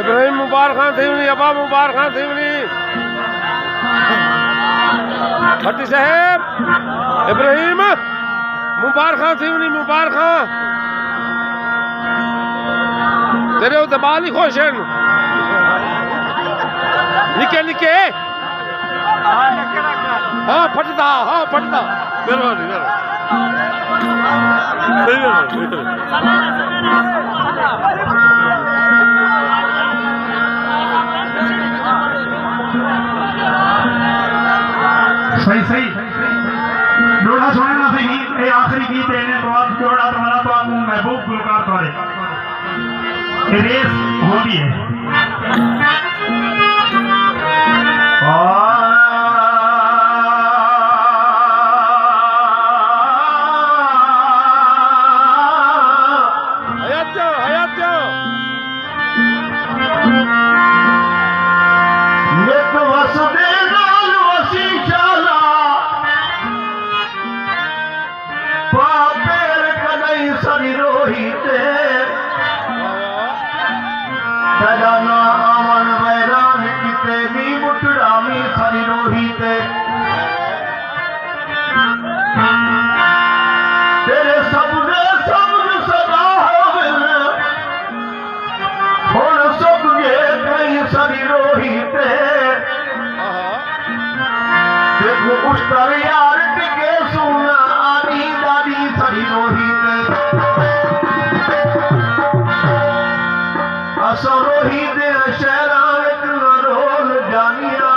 इब्राहिम मुबारक खान थी अबा मुबारक खान थी भट्टी साहेब इब्राहिम मुबारक खान थी मुबारक खान तेरे उते बाली खुश हैं निके निके हाँ फटदा मेहरबानी सही डोड़ा सुनना से गीत ये आखिरी गीत देने तो आप जोड़ा तुम्हारा तो आप महबूब गुलकार तोड़े ये रेस होती है यार टिके सुना आनी दादी सरी रोहित असो रोहित शहरा रोल जानिया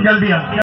जल्दी आ